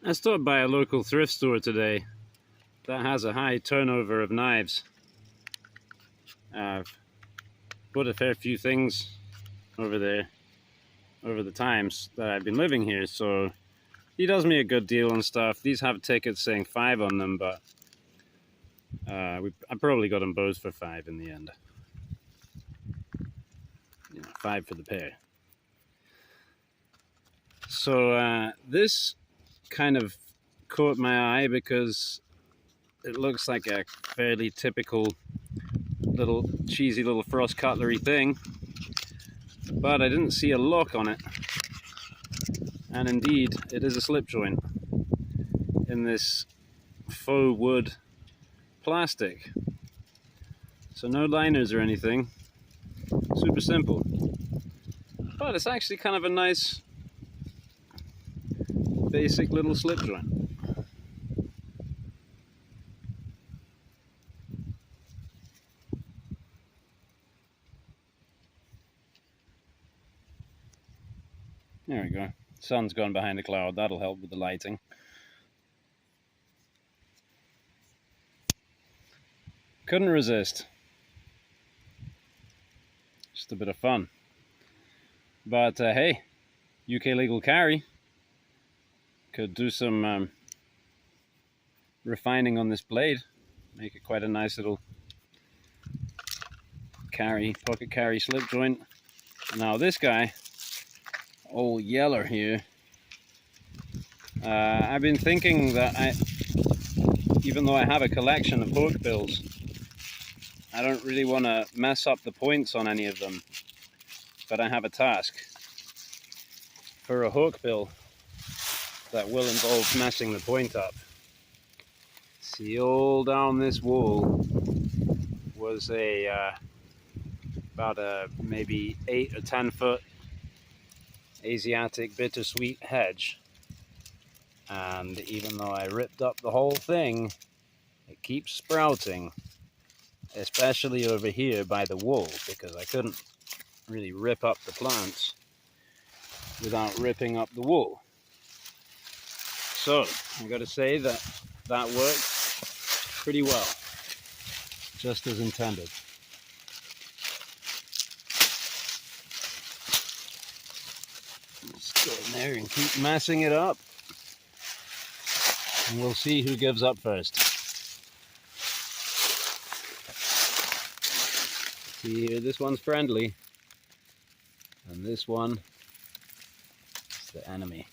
I stopped by a local thrift store today that has a high turnover of knives. I've bought a fair few things over there over the times that I've been living here, so he does me a good deal on stuff. These have tickets saying 5 on them, but I probably got them both for 5 in the end. 5 for the pair. So this kind of caught my eye because it looks like a fairly typical little cheesy little frost cutlery thing, but I didn't see a lock on it, and indeed it is a slip joint in this faux wood plastic. So no liners or anything, super simple, but it's actually kind of a nice basic little slip joint. There we go. Sun's gone behind a cloud. That'll help with the lighting. Couldn't resist. Just a bit of fun. But hey, UK legal carry. Could do some refining on this blade. Make it quite a nice little pocket carry slip joint. Now this guy, old Yeller here, I've been thinking that even though I have a collection of hook bills, I don't really want to mess up the points on any of them, but I have a task for a hook bill that will involve messing the point up. See, all down this wall was about a maybe 8 or 10 foot Asiatic bittersweet hedge, and even though I ripped up the whole thing, it keeps sprouting, especially over here by the wall, because I couldn't really rip up the plants without ripping up the wall. So I got to say that worked pretty well, just as intended. Just go in there and keep messing it up, and we'll see who gives up first. See here, this one's friendly, and this one is the enemy.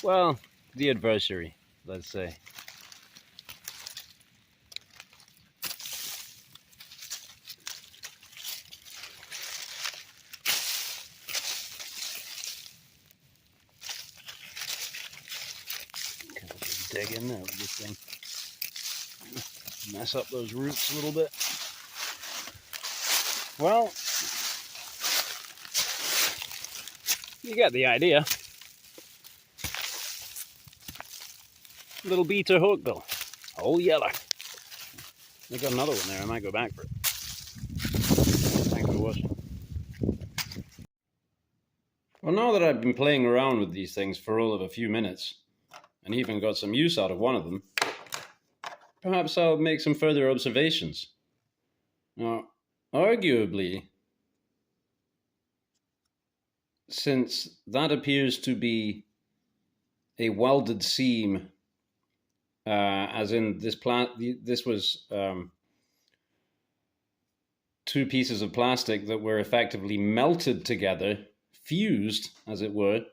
Well, the adversary, let's say. Dig in there with this thing. Mess up those roots a little bit. Well, you get the idea. Little beater hook bill. Old Yeller. I got another one there. I might go back for it. Thanks for watching. Well, now that I've been playing around with these things for all of a few minutes, and even got some use out of one of them, perhaps I'll make some further observations. Now, arguably, since that appears to be a welded seam, as in this was 2 pieces of plastic that were effectively melted together, fused, as it were.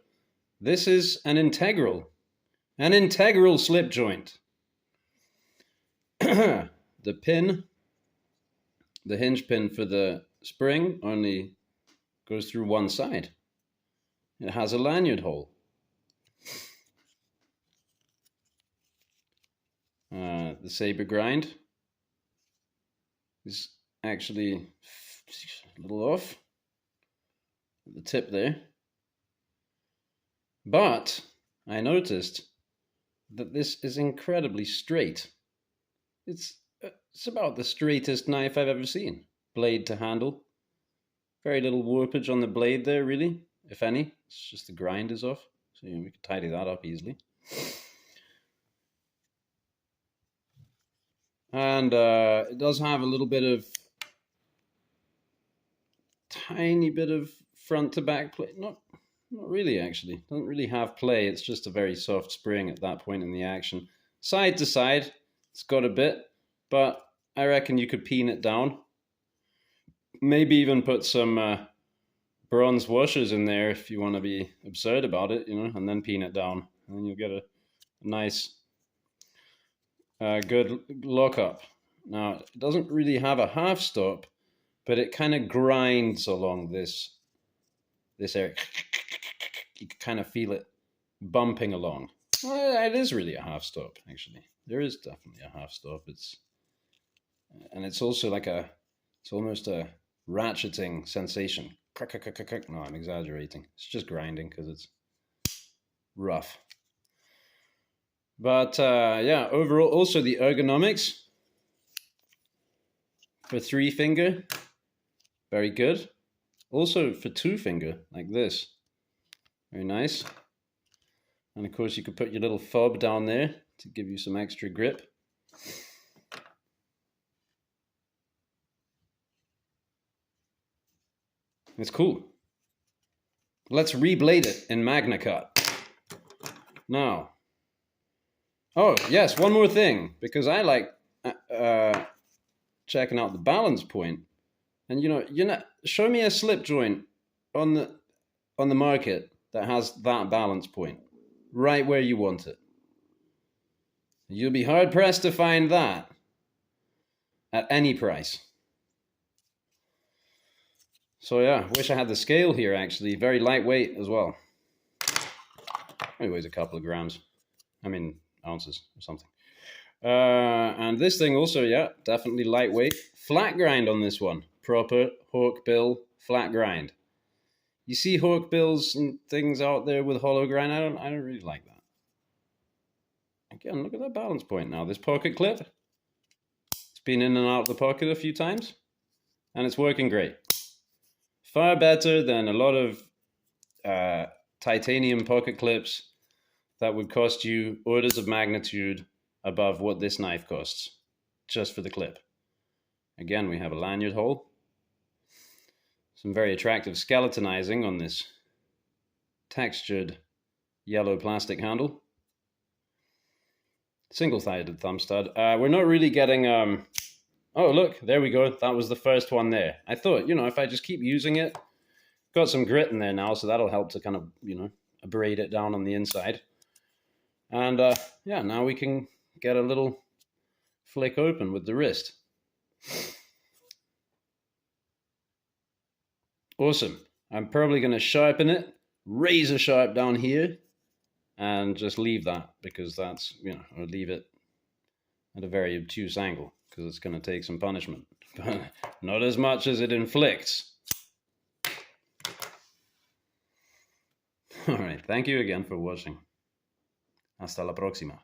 This is an integral slip joint. The hinge pin for the spring only goes through one side. It has a lanyard hole. The saber grind is actually a little off at the tip there. But I noticed that this is incredibly straight. It's about the straightest knife I've ever seen. Blade to handle. Very little warpage on the blade there, really, if any. It's just the grind is off, so we could tidy that up easily. And it does have a little bit of, tiny bit of front to back play. Not really, actually. Doesn't really have play. It's just a very soft spring at that point in the action. Side to side, it's got a bit, but I reckon you could peen it down. Maybe even put some bronze washers in there if you want to be absurd about it, and then peen it down. And then you'll get a nice, good lockup. Now, it doesn't really have a half stop, but it kind of grinds along this area. You can kind of feel it bumping along. Well, it is really a half stop, actually. There is definitely a half stop. And it's also like it's almost a ratcheting sensation. No, I'm exaggerating. It's just grinding because it's rough. But yeah, overall, also the ergonomics for 3-finger, very good. Also for 2-finger, like this, very nice. And of course you could put your little fob down there to give you some extra grip. It's cool. Let's reblade it in Magna Cut. Now, oh yes, one more thing, because I like checking out the balance point. And show me a slip joint on the market that has that balance point right where you want it. You'll be hard pressed to find that at any price. So yeah, wish I had the scale here actually. Very lightweight as well. It weighs a couple of grams. I mean ounces or something. And this thing also, yeah, definitely lightweight. Flat grind on this one. Proper hawk bill flat grind. You see hawk bills and things out there with hollow grind. I don't really like that. Again, look at that balance point now. This pocket clip, it's been in and out of the pocket a few times, and it's working great. Far better than a lot of titanium pocket clips that would cost you orders of magnitude above what this knife costs, just for the clip. Again, we have a lanyard hole. Some very attractive skeletonizing on this textured yellow plastic handle. Single-sided thumb stud. We're not really getting... Oh, look, there we go. That was the first one there. I thought, if I just keep using it, got some grit in there now, so that'll help to kind of, abrade it down on the inside. And yeah, now we can get a little flick open with the wrist. Awesome. I'm probably going to sharpen it, razor sharp down here, and just leave that because that's, or leave it at a very obtuse angle because it's going to take some punishment, but not as much as it inflicts. All right. Thank you again for watching. Hasta la próxima.